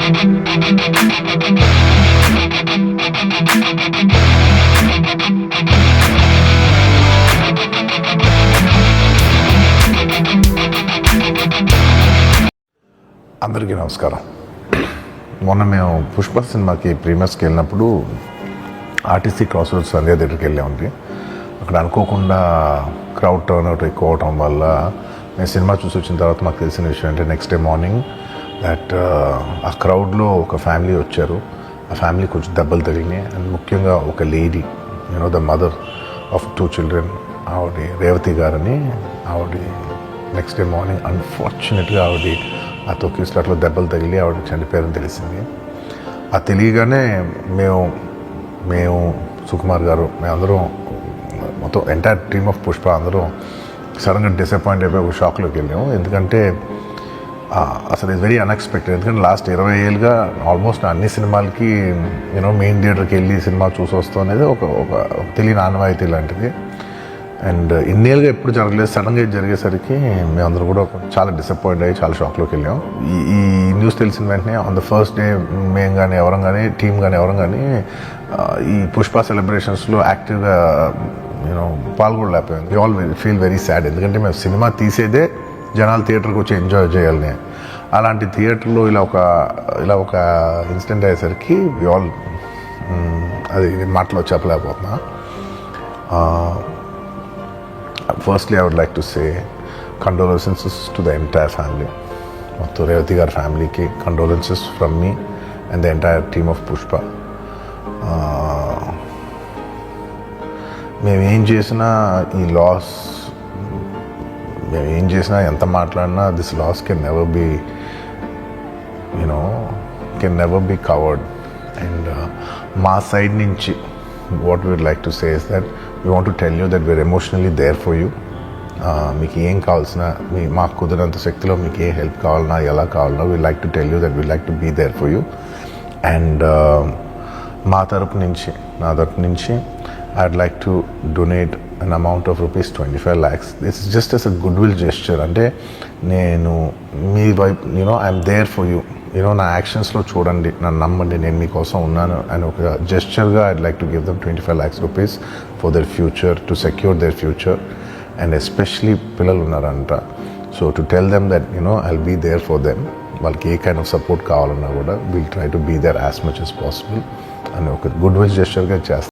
అందరికీ నమస్కారం. మొన్న మేము పుష్ప సినిమాకి ప్రీమియర్స్కి వెళ్ళినప్పుడు ఆర్టీసీ క్రాస్ రోడ్స్ సంధ్యా థియేటర్కి వెళ్ళామండి. అక్కడ అనుకోకుండా క్రౌడ్ టర్న్ అవుట్ ఎక్కువ అవటం వల్ల మేము సినిమా చూసి వచ్చిన తర్వాత మాకు తెలిసిన విషయం అంటే నెక్స్ట్ డే మార్నింగ్ దట్ ఆ క్రౌడ్లో ఒక ఫ్యామిలీ వచ్చారు. ఆ ఫ్యామిలీ కొంచెం దెబ్బలు తగిలినాయి. అండ్ ముఖ్యంగా ఒక lady, the mother of 2 children, ఆవిడ రేవతి గారని, ఆవిడ నెక్స్ట్ డే మార్నింగ్ అన్ఫార్చునేట్గా ఆవిడ ఆ తొక్కిస్లాట్లో దెబ్బలు తగిలి ఆవిడ చనిపోయారని తెలిసింది. ఆ తెలియగానే మేము సుకుమార్ గారు, మేమందరం మొత్తం ఎంటైర్ టీమ్ ఆఫ్ పుష్ప అందరం సడన్గా డిసప్పాయింట్ అయిపోయి ఒక షాక్లోకి వెళ్ళాము. ఎందుకంటే అసలు ఇట్స్ వెరీ అన్ఎక్స్పెక్టెడ్. ఎందుకంటే లాస్ట్ 20 ఏళ్ళుగా ఆల్మోస్ట్ అన్ని సినిమాలకి మెయిన్ థియేటర్కి వెళ్ళి సినిమా చూసి వస్తాం అనేది ఒక తెలియని ఆనవాయితీ లాంటిది. అండ్ ఇన్నేళ్ళుగా ఎప్పుడు జరగలేదు. సడన్గా ఇది జరిగేసరికి మేమందరం కూడా చాలా డిసప్పాయింట్ అయ్యి చాలా షాక్లోకి వెళ్ళాం. ఈ న్యూస్ తెలిసిన వెంటనే ఆన్ ద ఫస్ట్ డే మేము కానీ ఎవరం కానీ టీం కానీ ఎవరం కానీ ఈ పుష్ప సెలబ్రేషన్స్లో యాక్టివ్గా పాల్గొనలేకపోయాం. We all feel very sad. ఎందుకంటే మేము సినిమా తీసేదే జనాలు థియేటర్కి వచ్చి ఎంజాయ్ చేయాలని. అలాంటి థియేటర్లో ఇలా ఒక ఇన్సిడెంట్ అయ్యేసరికి వి ఆల్ అది మాటలో చెప్పలేకపోతున్నా. Firstly, I would like to say condolences to the entire family. మొత్తం రేవతి గారి ఫ్యామిలీకి condolences from me and the entire team of Pushpa. మేమేం చేసినా ఈ లాస్, మేమేం చేసినా ఎంత మాట్లాడినా this loss can never be covered. And మా సైడ్ నుంచి what we would like to say is that we want to tell you that we're emotionally there for you. మీకు ఏం కావాల్సిన, మాకు కుదిరినంత శక్తిలో మీకు ఏ హెల్ప్ కావాలన్నా ఎలా కావాలన్నా we like to tell you that we like to be there for you. And నా తరపు నుంచి I'd like to donate an amount of rupees 25 lakhs. This is just as a goodwill gesture. అంటే నేను మీ వైపు I'm there for you. నా యాక్షన్స్లో చూడండి, నన్ను నమ్మండి, నేను మీకోసం ఉన్నాను అని ఒక జెస్చర్గా I'd like to give them 25 lakhs rupees for their future, to secure their future. And especially పిల్లలు ఉన్నారంట. So to tell them that I'll be there for them. వాళ్ళకి ఏ కైండ్ ఆఫ్ సపోర్ట్ కావాలన్నా కూడా will try to be there as much as possible అని ఒక good will జెస్చర్గా చేస్తాను.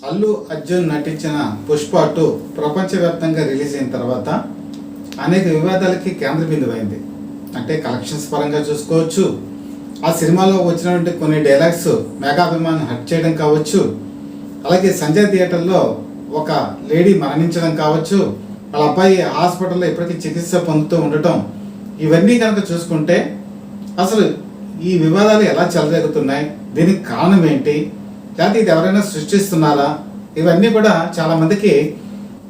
అల్లు అర్జున్ నటించిన పుష్ప 2 ప్రపంచవ్యాప్తంగా రిలీజ్ అయిన తర్వాత అనేక వివాదాలకి కేంద్ర బిందువైంది. అంటే కలెక్షన్స్ పరంగా చూసుకోవచ్చు, ఆ సినిమాలో వచ్చినటువంటి కొన్ని డైలాగ్స్ మెగాభిమాన్ హట్ చేయడం కావచ్చు, అలాగే సంజయ్ థియేటర్లో ఒక లేడీ మరణించడం కావచ్చు, వాళ్ళ అబ్బాయి హాస్పిటల్లో ఇప్పటికీ చికిత్స పొందుతూ ఉండటం, ఇవన్నీ కనుక చూసుకుంటే అసలు ఈ వివాదాలు ఎలా చెలరేగుతున్నాయి, దీనికి కారణం ఏంటి, లేకపోతే ఇది ఎవరైనా సృష్టిస్తున్నారా, ఇవన్నీ కూడా చాలామందికి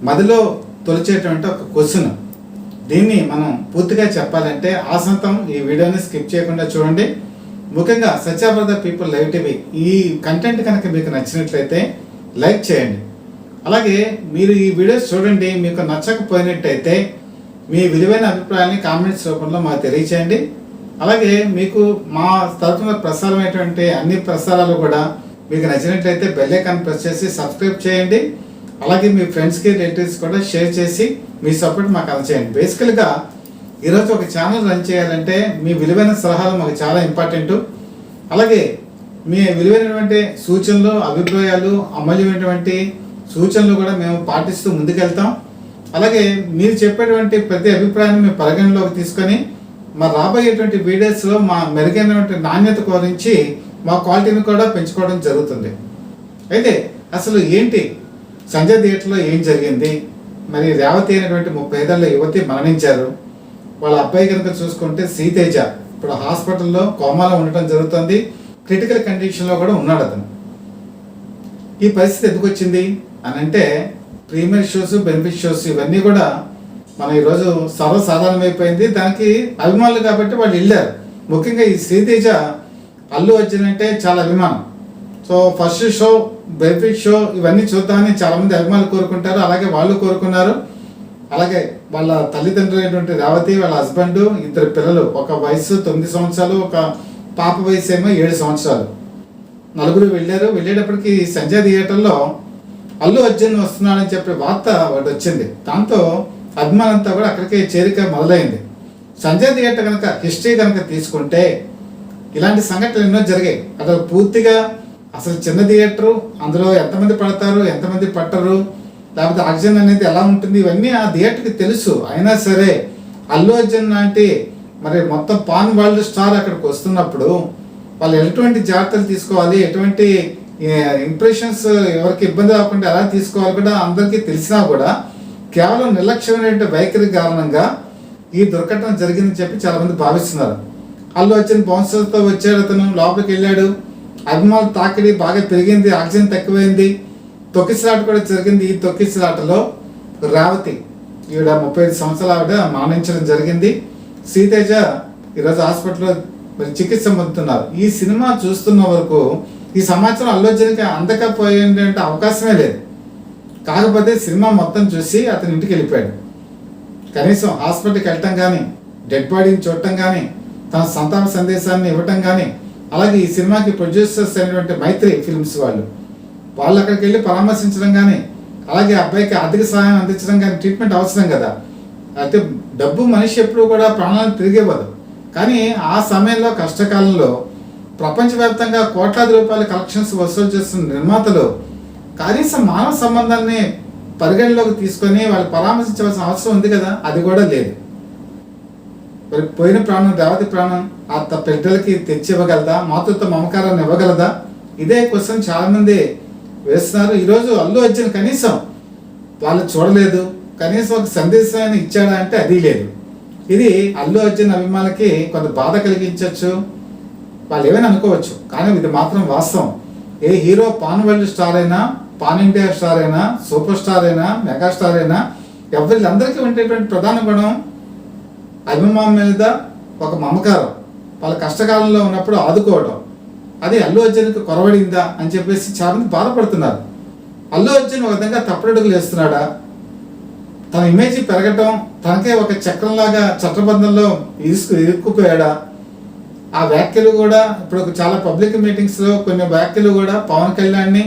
మదిలో తొలిచేటువంటి ఒక క్వశ్చన్. దీన్ని మనం పూర్తిగా చెప్పాలంటే ఆసంతం ఈ వీడియోని స్కిప్ చేయకుండా చూడండి. ముఖ్యంగా సత్య బ్రదర్ పీపుల్ లైవ్ టీవీ ఈ కంటెంట్ కనుక మీకు నచ్చినట్లయితే లైక్ చేయండి. అలాగే మీరు ఈ వీడియోస్ చూడండి, మీకు నచ్చకపోయినట్టయితే మీ విలువైన అభిప్రాయాన్ని కామెంట్స్ రూపంలో మాకు తెలియచేయండి. అలాగే మీకు మా తరఫున ప్రసారమైనటువంటి అన్ని ప్రసారాలు కూడా మీకు నచ్చినట్లయితే బెల్ ఐకాన్ ప్రెస్ చేసి సబ్స్క్రైబ్ చేయండి. అలాగే మీ ఫ్రెండ్స్కి రిలేటివ్స్ కూడా షేర్ చేసి మీ సపోర్ట్ మాకు అందచేయండి. బేసికల్గా ఈరోజు ఒక ఛానల్ రన్ చేయాలంటే మీ విలువైన సలహాలు మాకు చాలా ఇంపార్టెంట్. అలాగే మీ విలువైనటువంటి సూచనలు, అభిప్రాయాలు, అమూల్యమైనటువంటి సూచనలు కూడా మేము పాటిస్తూ ముందుకెళ్తాం. అలాగే మీరు చెప్పేటువంటి ప్రతి అభిప్రాయాన్ని మేము పరిగణలోకి తీసుకొని మా రాబోయేటువంటి వీడియోస్లో మా మెరుగైనటువంటి నాణ్యత గురించి మా క్వాలిటీని కూడా పెంచుకోవడం జరుగుతుంది. అయితే అసలు ఏంటి సంజయ్ థియేటర్లో ఏం జరిగింది, మరి రేవతి అయినటువంటి 35 ఏళ్ల యువతి మరణించారు. వాళ్ళ అబ్బాయి కనుక చూసుకుంటే శ్రీతేజ ఇప్పుడు హాస్పిటల్లో కోమాలో ఉండటం జరుగుతుంది, క్రిటికల్ కండిషన్లో కూడా ఉన్నాడు అతను. ఈ పరిస్థితి ఎందుకు వచ్చింది అని అంటే ప్రీమియర్ షోస్, బెనిఫిట్ షోస్ ఇవన్నీ కూడా మనం ఈరోజు సర్వసాధారణమైపోయింది. దానికి అభిమానులు కాబట్టి వాళ్ళు వెళ్ళారు. ముఖ్యంగా ఈ శ్రీతేజ అల్లు అర్జున్ అంటే చాలా అభిమానం. So first show, benefit show ఇవన్నీ చూద్దామని చాలామంది అభిమానులు కోరుకుంటారు, అలాగే వాళ్ళు కోరుకున్నారు. అలాగే వాళ్ళ తల్లిదండ్రులు అయినటువంటి రేవతి, వాళ్ళ హస్బెండ్, 2 పిల్లలు, ఒక వయసు 9 సంవత్సరాలు, ఒక పాప వయసు ఏమో 7 సంవత్సరాలు. నలుగురు వెళ్ళేటప్పటికి సంజయ్ థియేటర్లో అల్లు అర్జున్ వస్తున్నాడని చెప్పే వార్త ఒకటి వచ్చింది. దాంతో అభిమానంతా కూడా అక్కడికే చేరిక మొదలైంది. సంజయ్ థియేటర్ కనుక హిస్టరీ కనుక తీసుకుంటే ఇలాంటి సంఘటనలు ఎన్నో జరిగాయి. అసలు పూర్తిగా అసలు చిన్న థియేటరు, అందులో ఎంతమంది పడతారు ఎంతమంది పట్టరు, లేకపోతే ఆక్సిజన్ అనేది ఎలా ఉంటుంది, ఇవన్నీ ఆ థియేటర్కి తెలుసు. అయినా సరే అల్లు అర్జున్ లాంటి మరి మొత్తం పాన్ వరల్డ్ స్టార్ అక్కడికి వస్తున్నప్పుడు వాళ్ళు ఎటువంటి జాగ్రత్తలు తీసుకోవాలి, ఎటువంటి ఇంప్రెషన్స్ ఎవరికి ఇబ్బంది రాకుండా ఎలా తీసుకోవాలి కూడా అందరికీ తెలిసినా కూడా కేవలం నిర్లక్ష్యమైన వైఖరి కారణంగా ఈ దుర్ఘటన జరిగిందని చెప్పి చాలా మంది భావిస్తున్నారు. అల్లు అర్జున్ బౌన్సర్తో వచ్చాడు, అతను లోపలికి వెళ్ళాడు, అభిమానులు తాకిడి బాగా పెరిగింది, ఆక్సిజన్ తక్కువైంది, తొక్కిసలాట కూడా జరిగింది. ఈ తొక్కిసలాటలో రేవతి ఈవిడ 35 సంవత్సరాల ఆవిడ మరణించడం జరిగింది. శ్రీతేజ ఈరోజు హాస్పిటల్లో మరి చికిత్స పొందుతున్నారు. ఈ సినిమా చూస్తున్న వరకు ఈ సమాచారం అల్లు అర్జున్కి అందకపోయే అవకాశమే లేదు. కాకపోతే సినిమా మొత్తం చూసి అతని ఇంటికి వెళ్ళిపోయాడు. కనీసం హాస్పిటల్కి వెళ్ళటం కానీ, డెడ్ బాడీని చూడటం కానీ, తన సంతాప సందేశాన్ని ఇవ్వటం కానీ, అలాగే ఈ సినిమాకి ప్రొడ్యూసర్స్ అయినటువంటి మైత్రి ఫిల్మ్స్ వాళ్ళు అక్కడికి వెళ్ళి పరామర్శించడం కానీ, అలాగే అబ్బాయికి ఆర్థిక సహాయం అందించడం కానీ, ట్రీట్మెంట్ అవసరం కదా. అయితే డబ్బు మనిషి ఎప్పుడు కూడా ప్రాణాలను తిరిగేవ్వదు. కానీ ఆ సమయంలో కష్టకాలంలో ప్రపంచవ్యాప్తంగా కోట్లాది రూపాయల కలెక్షన్స్ వసూలు చేస్తున్న నిర్మాతలు కనీసం మానవ సంబంధాన్ని పరిగణలోకి తీసుకొని వాళ్ళు పరామర్శించవలసిన అవసరం ఉంది కదా, అది కూడా లేదు. మరి పోయిన ప్రాణం రేవతి ప్రాణం ఆ బిడ్డలకి తెచ్చి ఇవ్వగలదా, మాతృత్వ మమకారాన్ని ఇవ్వగలదా, ఇదే క్వశ్చన్ చాలా మంది వేస్తున్నారు. ఈరోజు అల్లు అర్జున్ కనీసం వాళ్ళు చూడలేదు, కనీసం ఒక సందేశాన్ని ఇచ్చాడా అంటే అది లేదు. ఇది అల్లు అర్జున్ అభిమానులకి కొంత బాధ కలిగించవచ్చు, వాళ్ళు ఏమైనా అనుకోవచ్చు, కానీ ఇది మాత్రం వాస్తవం. ఏ హీరో పాన్ వరల్డ్ స్టార్ అయినా, పాన్ ఇండియా స్టార్ అయినా, సూపర్ స్టార్ అయినా, మెగాస్టార్ అయినా ఎవరికందరికీ ఉండేటువంటి ప్రధాన గుణం అభిమానం మీద ఒక మమకారం, వాళ్ళ కష్టకాలంలో ఉన్నప్పుడు ఆదుకోవడం. అది అల్లు అర్జున్కి కొరవడిందా అని చెప్పేసి చాలా మంది బాధపడుతున్నారు. అల్లు అర్జున్ ఒక విధంగా తప్పుడడుగులు వేస్తున్నాడా, తన ఇమేజ్ పెరగటం, తనకే ఒక చక్రంలాగా చట్టబద్ధంలో ఇరుక్కుపోయాడా, ఆ వ్యాఖ్యలు కూడా ఇప్పుడు చాలా పబ్లిక్ మీటింగ్స్లో కొన్ని వ్యాఖ్యలు కూడా పవన్ కళ్యాణ్ని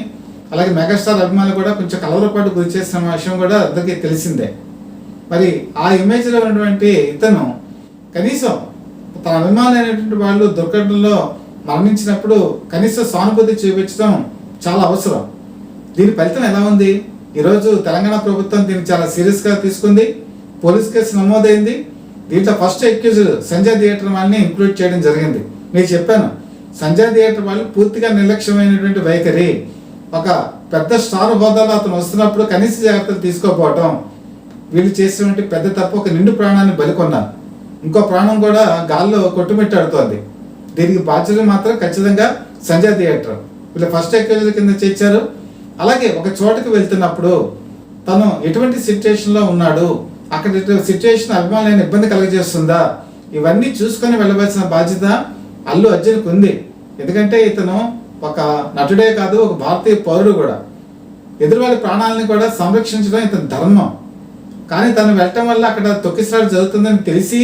అలాగే మెగాస్టార్ అభిమానులు కూడా కొంచెం కలవరపాటు గురి చేసిన విషయం కూడా అందరికీ తెలిసిందే. మరి ఆ ఇమేజ్లో ఉన్నటువంటి ఇతను కనీసం తన అభిమానులైనటువంటి వాళ్ళు దుర్ఘటనలో మరణించినప్పుడు కనీసం సానుభూతి చూపించడం చాలా అవసరం. దీని ఫలితం ఎలా ఉంది? ఈరోజు తెలంగాణ ప్రభుత్వం దీన్ని చాలా సీరియస్గా తీసుకుంది. పోలీస్ కేసు నమోదైంది. దీంట్లో ఫస్ట్ అక్యూజ్డ్ సంజయ్ థియేటర్ వాళ్ళని ఇంక్లూడ్ చేయడం జరిగింది. మీకు చెప్పాను, సంజయ్ థియేటర్ వాళ్ళు పూర్తిగా నిర్లక్ష్యమైనటువంటి వైఖరి, ఒక పెద్ద స్టార్ హోదాలో అతను వస్తున్నప్పుడు కనీస జాగ్రత్తలు తీసుకోకపోవటం, వీళ్ళు చేసినటువంటి పెద్ద తప్పు. ఒక నిండు ప్రాణాన్ని బలికొన్నారు, ఇంకో ప్రాణం కూడా గాల్లో కొట్టుమిట్టాడుతోంది. దీనికి బాధ్యతలు మాత్రం ఖచ్చితంగా సంజయ్ థియేటర్ వీళ్ళు ఫస్ట్ అక్యూజ్డ్ కింద చేర్చారు. అలాగే ఒక చోటకి వెళ్తున్నప్పుడు తను ఎటువంటి సిచ్యుయేషన్లో ఉన్నాడు, అక్కడ సిచ్యుయేషన్ అభిమానులైన ఇబ్బంది కలుగజేస్తుందా, ఇవన్నీ చూసుకొని వెళ్ళవలసిన బాధ్యత అల్లు అర్జున్కి ఉంది. ఎందుకంటే ఇతను ఒక నటుడే కాదు, ఒక భారతీయ పౌరుడు కూడా. ఎదురు వాళ్ళ ప్రాణాలని కూడా సంరక్షించడం ఇతని ధర్మం. కానీ తను వెళ్ళటం వల్ల అక్కడ తొక్కిసలాట జరుగుతుందని తెలిసి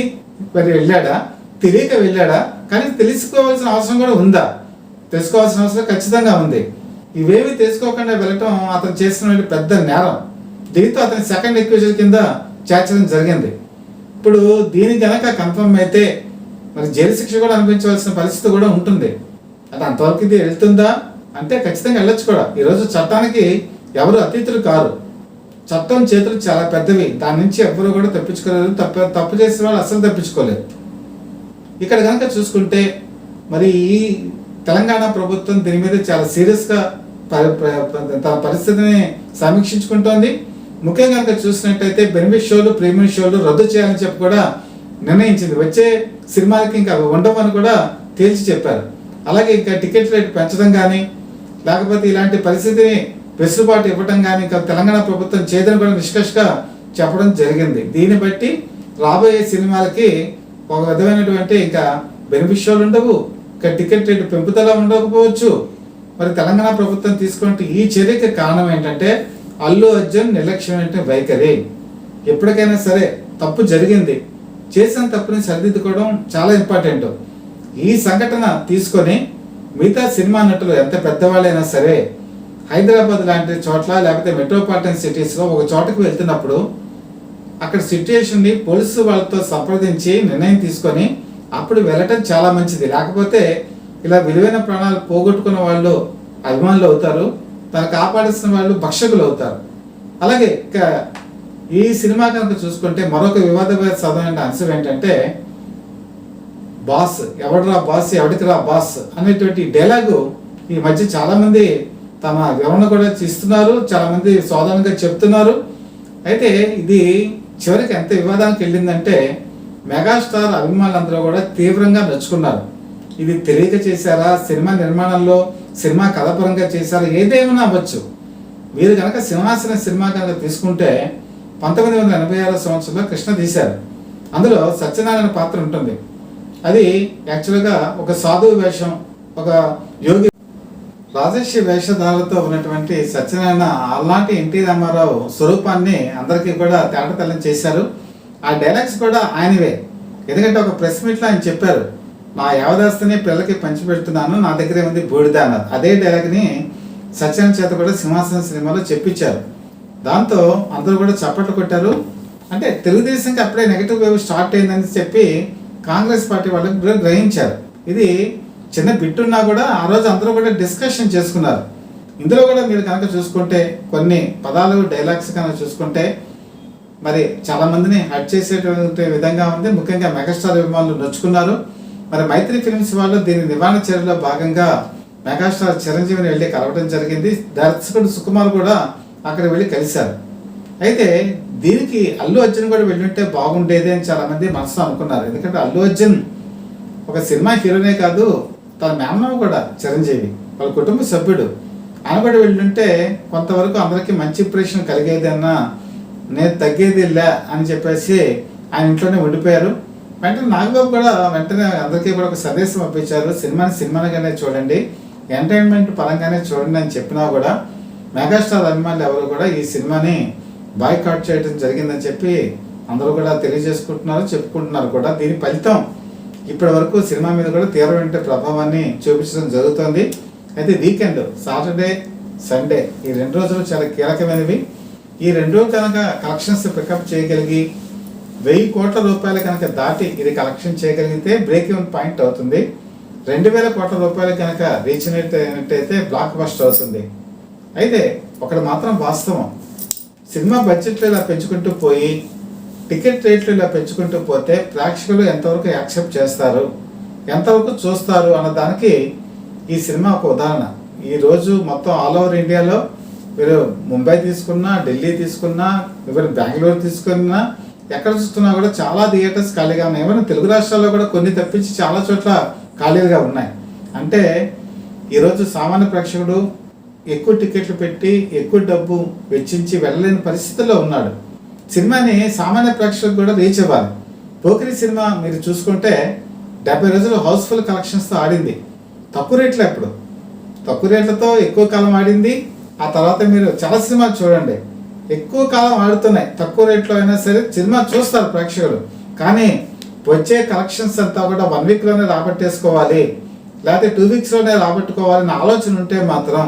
మరి వెళ్ళాడా, తెలియక వెళ్ళాడా, కానీ తెలుసుకోవాల్సిన అవసరం కూడా ఉందా? తెలుసుకోవాల్సిన అవసరం ఖచ్చితంగా ఉంది. ఇవేమి తెలుసుకోకుండా వెళ్ళటం అతను చేసిన పెద్ద నేరం. దీంతో అతని సెకండ్ అక్యూజ్డ్ కింద చేర్చడం జరిగింది. ఇప్పుడు దీనికి కనుక కన్ఫర్మ్ అయితే మరి జైలు శిక్ష కూడా అనిపించవలసిన పరిస్థితి కూడా ఉంటుంది. అది అంతవరకు ఇది వెళ్తుందా అంటే ఖచ్చితంగా వెళ్ళొచ్చు కూడా. ఈరోజు చట్టానికి ఎవరు అతీతులు కారు. చట్టం చేతులు చాలా పెద్దవి, దాని నుంచి ఎవరు కూడా తప్పించుకోలేరు. తప్పు చేసిన వాళ్ళు అసలు తప్పించుకోలేరు. ఇక్కడ కనుక చూసుకుంటే మరి ఈ తెలంగాణ ప్రభుత్వం దీని మీద చాలా సీరియస్గా తన పరిస్థితిని సమీక్షించుకుంటోంది. ముఖ్యంగా కనుక చూసినట్టయితే బెనిఫిట్ షోలు, ప్రీమియం షోలు రద్దు చేయాలని చెప్పి కూడా నిర్ణయించింది. వచ్చే సినిమాలకి ఇంకా అవి ఉండవని కూడా తేల్చి చెప్పారు. అలాగే ఇంకా టికెట్ రేట్ పెంచడం కానీ, లేకపోతే ఇలాంటి పరిస్థితిని వెసులుబాటు ఇవ్వడం కానీ ఇంకా తెలంగాణ ప్రభుత్వం చేయదని కూడా నిష్కర్షగా చెప్పడం జరిగింది. దీన్ని బట్టి రాబోయే సినిమాలకి ఒక విధమైనటువంటి ఇంకా బెనిఫిట్ షోలు ఉండవు, ఇంకా టికెట్ రేటు పెంపుదల ఉండకపోవచ్చు. మరి తెలంగాణ ప్రభుత్వం తీసుకుంటే ఈ చర్యకి కారణం ఏంటంటే అల్లు అర్జున్ నిర్లక్ష్యమైన వైఖరి. ఎప్పటికైనా సరే తప్పు జరిగింది, చేసిన తప్పుని సరిదిద్దుకోవడం చాలా ఇంపార్టెంట్. ఈ సంఘటన తీసుకొని మిగతా సినిమా నటులు ఎంత పెద్దవాళ్ళైనా సరే హైదరాబాద్ లాంటి చోట్ల లేకపోతే మెట్రోపాలిటన్ సిటీస్లో ఒక చోటకు వెళ్తున్నప్పుడు అక్కడ సిచ్యుయేషన్ని పోలీసు వాళ్ళతో సంప్రదించి నిర్ణయం తీసుకొని అప్పుడు వెళ్ళటం చాలా మంచిది. లేకపోతే ఇలా విలువైన ప్రాణాలు పోగొట్టుకున్న వాళ్ళు అభిమానులు అవుతారు, తను కాపాడాల్సిన వాళ్ళు భక్షకులు అవుతారు. అలాగే ఈ సినిమా కనుక చూసుకుంటే మరొక వివాదాస్పదమైన అంశం ఏంటంటే బాస్ ఎవడరా బాస్ ఎవడికి రా బాస్ అనేటువంటి డైలాగు ఈ మధ్య చాలా మంది తమ వివరణ కూడా ఇస్తున్నారు, చాలా మంది సోదరంగా చెప్తున్నారు. అయితే ఇది చివరికి ఎంత వివాదానికి వెళ్ళిందంటే మెగాస్టార్ అభిమానులందరూ కూడా తీవ్రంగా నచ్చుకున్నారు. ఇది తెలియక చేశారా, సినిమా నిర్మాణంలో సినిమా కథపరంగా చేశారా, ఏదేమైనా అవ్వచ్చు. మీరు కనుక సింహాసన సినిమా కనుక తీసుకుంటే 1986 సంవత్సరంలో కృష్ణ తీశారు. అందులో సత్యనారాయణ పాత్ర ఉంటుంది. అది యాక్చువల్గా ఒక సాధువు వేషం, ఒక యోగి రాజర్షి వేషధారులతో ఉన్నటువంటి సత్యనారాయణ అలాంటి ఎన్టీ రామారావు స్వరూపాన్ని అందరికీ కూడా తేటతెల్లం చేశారు. ఆ డైలాగ్స్ కూడా ఆయనవే. ఎందుకంటే ఒక ప్రెస్ మీట్లో ఆయన చెప్పారు, నా యావదాస్తిని పిల్లలకి పంచిపెడుతున్నాను, నా దగ్గరే ఉంది బూడిద అన్నారు. అదే డైలాగ్ని సత్యనారాయణ చేత కూడా సింహాసనం సినిమాలో చెప్పించారు. దాంతో అందరూ కూడా చప్పట్లు కొట్టారు. అంటే తెలుగుదేశంకి అప్పుడే నెగిటివ్ వేవ్ స్టార్ట్ అయిందని చెప్పి కాంగ్రెస్ పార్టీ వాళ్ళకి కూడా గ్రహించారు. ఇది చిన్న బిట్టున్నా కూడా ఆ రోజు అందరూ కూడా డిస్కషన్ చేసుకున్నారు. ఇందులో కూడా మీరు కనుక చూసుకుంటే కొన్ని పదాలు డైలాగ్స్ కనుక చూసుకుంటే మరి చాలా మందిని హట్ చేసేటువంటి విధంగా ఉంది. ముఖ్యంగా మెగాస్టార్ అభిమానులు నొచ్చుకున్నారు. మరి మైత్రి ఫిల్మ్స్ వాళ్ళు దీని నివారణ చర్యలో భాగంగా మెగాస్టార్ చిరంజీవిని వెళ్ళి కలవడం జరిగింది. దర్శకుడు సుకుమార్ కూడా అక్కడ వెళ్ళి కలిశారు. అయితే దీనికి అల్లు అర్జున్ కూడా వెళ్ళుంటే బాగుండేది అని చాలా మంది మనసులో అనుకున్నారు. ఎందుకంటే అల్లు అర్జున్ ఒక సినిమా హీరోనే కాదు, తన మేనమామ కూడా చిరంజీవి వాళ్ళ కుటుంబ సభ్యుడు. ఆయన కూడా వెళ్ళుంటే కొంతవరకు అందరికీ మంచి ఇంప్రెషన్ కలిగేది అన్న, నేను తగ్గేది లే అని చెప్పేసి ఆయన ఇంట్లోనే ఉండిపోయారు. వెంటనే నాగబాబు కూడా వెంటనే అందరికీ కూడా ఒక సందేశం పంపించారు, సినిమాగానే చూడండి, ఎంటర్టైన్మెంట్ పరంగానే చూడండి అని చెప్పినా కూడా మెగాస్టార్ అభిమానులు ఎవరు కూడా ఈ సినిమాని బాయ్కాట్ చేయడం జరిగిందని చెప్పి అందరూ కూడా తెలియజేసుకుంటున్నారు, చెప్పుకుంటున్నారు కూడా. దీని ఫలితం ఇప్పటి వరకు సినిమా మీద కూడా తీవ్రమైన ప్రభావాన్ని చూపించడం జరుగుతుంది. అయితే వీకెండ్ సాటర్డే సండే ఈ 2 రోజులు చాలా కీలకమైనవి. ఈ 2 రోజులు కనుక కలెక్షన్స్ పికప్ చేయగలిగి 1000 కోట్ల రూపాయలు కనుక దాటి ఇది కలెక్షన్ చేయగలిగితే బ్రేక్ ఈవెన్ పాయింట్ అవుతుంది. 2000 కోట్ల రూపాయలు కనుక రీచ్ అయినట్టయితే బ్లాక్ బస్టర్ అవుతుంది. అయితే ఒకటి మాత్రం వాస్తవం, సినిమా బడ్జెట్లు ఇలా పెంచుకుంటూ పోయి టికెట్ రేట్లు ఇలా పెంచుకుంటూ పోతే ప్రేక్షకులు ఎంతవరకు యాక్సెప్ట్ చేస్తారు, ఎంతవరకు చూస్తారు అన్న దానికి ఈ సినిమా ఒక ఉదాహరణ. ఈరోజు మొత్తం ఆల్ ఓవర్ ఇండియాలో మీరు ముంబై తీసుకున్నా, ఢిల్లీ తీసుకున్నా, ఈవెన్ బెంగళూరు తీసుకున్నా, ఎక్కడ చూస్తున్నా కూడా చాలా థియేటర్స్ ఖాళీగా ఉన్నాయి. ఈవెన్ తెలుగు రాష్ట్రాల్లో కూడా కొన్ని తప్పించి చాలా చోట్ల ఖాళీగా ఉన్నాయి. అంటే ఈరోజు సామాన్య ప్రేక్షకుడు ఎక్కువ టికెట్లు పెట్టి ఎక్కువ డబ్బు వెచ్చించి వెళ్ళలేని పరిస్థితుల్లో ఉన్నాడు. సినిమాని సామాన్య ప్రేక్షకులకు కూడా రీచ్ అవ్వాలి. పోకిరి సినిమా మీరు చూసుకుంటే 70 రోజులు హౌస్ఫుల్ కలెక్షన్స్తో ఆడింది. తక్కువ రేట్లతో ఎక్కువ కాలం ఆడింది. ఆ తర్వాత మీరు చాలా సినిమాలు చూడండి, ఎక్కువ కాలం ఆడుతున్నాయి, తక్కువ రేట్లో అయినా సరే సినిమా చూస్తారు ప్రేక్షకులు. కానీ వచ్చే కలెక్షన్స్ అంతా కూడా 1 వీక్లోనే రాబట్టేసుకోవాలి, లేకపోతే 2 వీక్స్లోనే రాబట్టుకోవాలని ఆలోచన ఉంటే మాత్రం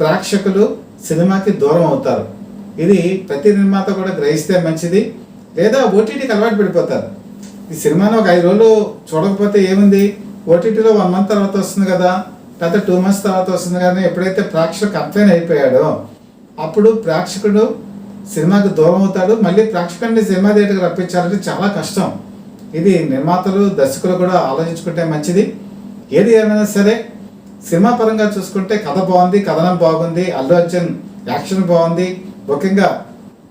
ప్రేక్షకులు సినిమాకి దూరం అవుతారు. ఇది ప్రతి నిర్మాత కూడా గ్రహిస్తే మంచిది. లేదా ఓటీటీకి అలవాటు పడిపోతారు. ఈ సినిమాను ఒక 5 రోజులు చూడకపోతే ఏముంది, ఓటీటీలో 1 మంత్ తర్వాత వస్తుంది కదా, లేకపోతే 2 మంత్స్ తర్వాత వస్తుంది కానీ ఎప్పుడైతే ప్రేక్షకుడు కన్ఫైన్ అయిపోయాడో అప్పుడు ప్రేక్షకుడు సినిమాకి దూరం అవుతాడు. మళ్ళీ ప్రేక్షకుడిని సినిమా థియేటర్కి రప్పించాలంటే చాలా కష్టం. ఇది నిర్మాతలు దర్శకులు కూడా ఆలోచించుకుంటే మంచిది. ఏది ఏమైనా సరే సినిమా పరంగా చూసుకుంటే కథ బాగుంది, కథనం బాగుంది, అల్లు అర్జున్ యాక్షన్ బాగుంది. ముఖ్యంగా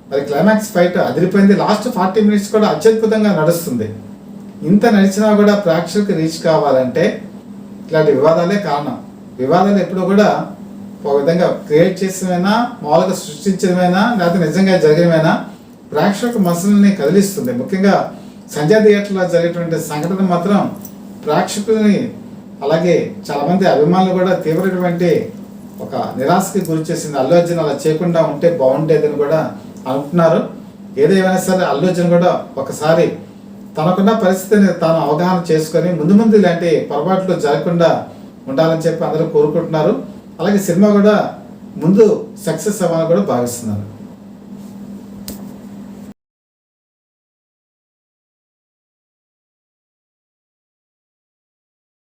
మరి క్లైమాక్స్ ఫైట్ అదిరిపోయింది. లాస్ట్ 40 మినిట్స్ కూడా అత్యద్భుతంగా నడుస్తుంది. ఇంత నడిచినా కూడా ప్రేక్షకులకు రీచ్ కావాలంటే ఇలాంటి వివాదాలే కారణం. వివాదాలు ఎప్పుడు కూడా ఒక విధంగా క్రియేట్ చేసినమైనా, మామూలుగా సృష్టించడమైనా, లేకపోతే నిజంగా జరిగినమైనా ప్రేక్షకుల మనసుల్ని కదిలిస్తుంది. ముఖ్యంగా సంజయ్ థియేటర్లో జరిగేటువంటి సంఘటన మాత్రం ప్రేక్షకుల్ని, అలాగే చాలామంది అభిమానులు కూడా తీవ్రమైనటువంటి ఒక నిరాశకి గురి చేసింది. అల్లు అర్జున్ అలా చేయకుండా ఉంటే బాగుండేదని కూడా అంటున్నారు. ఏదేమైనా సరే అల్లు అర్జున్ కూడా ఒకసారి తనకున్న పరిస్థితిని తాను అవగాహన చేసుకొని ముందు ముందు ఇలాంటి పొరపాట్లు జరగకుండా ఉండాలని చెప్పి అందరూ కోరుకుంటున్నారు. అలాగే సినిమా కూడా ముందు సక్సెస్ అవ్వాలని కూడా భావిస్తున్నారు.